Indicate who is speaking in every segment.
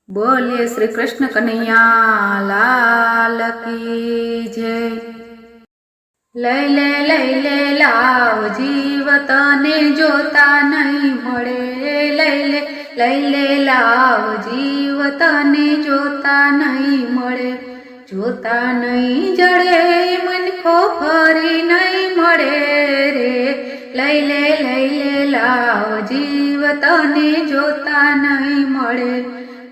Speaker 1: बोले श्री कृष्ण कन्हैया लाल की जय। लई ले लाव जीवत ने जोता नहीं मळे। लई ले लाव जीवत ने जोता नहीं मळे। जोता नहीं जड़े मन को फरी नहीं मळे रे। लई ले लाव जीवत ने जोता नहीं मळे।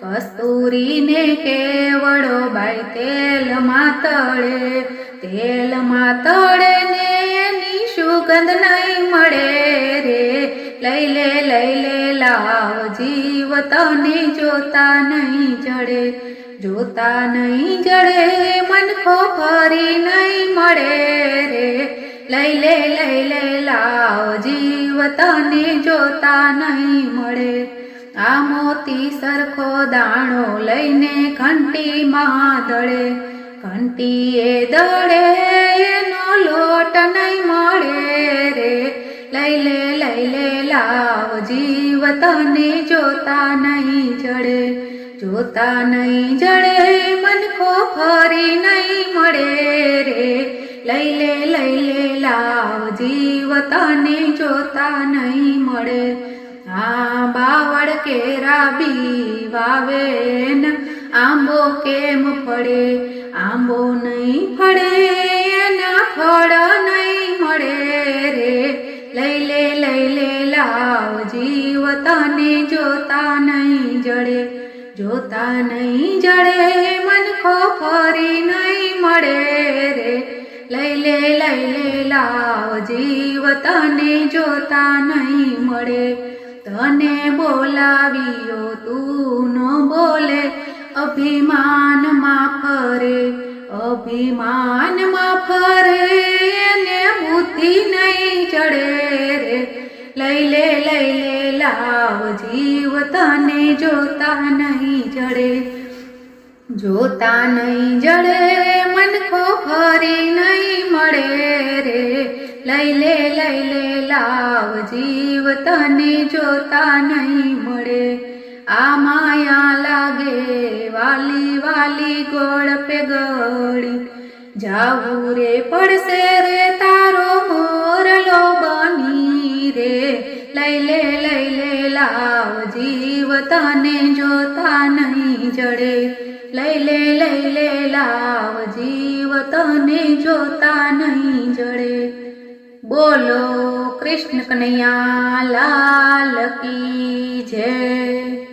Speaker 1: कस्तूरी ने केवड़ो बाई तेल मातळे। तेल मातळे ने एनी सुगंध नहीं मळे रे। लई ले लाव जीवत ने जोता नहीं जड़े। जोता नहीं जड़े मन को फरी नहीं मळे रे। लई ले लाव जीवत ने जोता नहीं मळे। आ मोती सरखो दाणो लईने घंटी मां दळे। घंटीए दळे एनो लोट नहीं मळे रे। लई ले लाव जीवत ने जोता नहीं जड़े। जोता नहीं जड़े मन को फरी नहीं मळे रे। लई ले लाव जीवत ने जोता नहीं मळे। आ बावड़ केरा बी वावेन आंबो केम फड़े। आंबो नहीं फड़े एना फड़ नहीं मळे रे। लई ले लाव जीवत ने जोता नहीं जड़े। जोता नहीं जड़े मन को फरी नहीं मळे रे। लई ले लाव जीवत ने जोता नहीं मळे। तने बोलावियो तू न बोले अभिमान मा फरे। अभिमान मा फरे ने बुद्धि नहीं चढ़े रे। लई ले लाव जीवत ने जोता नहीं जड़े। जोता नहीं जड़े मन को फरी नहीं मळे रे। लई ले लाव जीवत ने जोता नहीं मळे। आ माया लागे वाली वाली गोड़ पे गड़ी। जाऊ रे पड़से रे तारो मोरलो बनी रे। लई ले लाव जीवत ने जोता नहीं जड़े। लई ले लाव जीवत ने जोता नहीं जड़े। बोलो कृष्ण कन्हैया लाल की जय।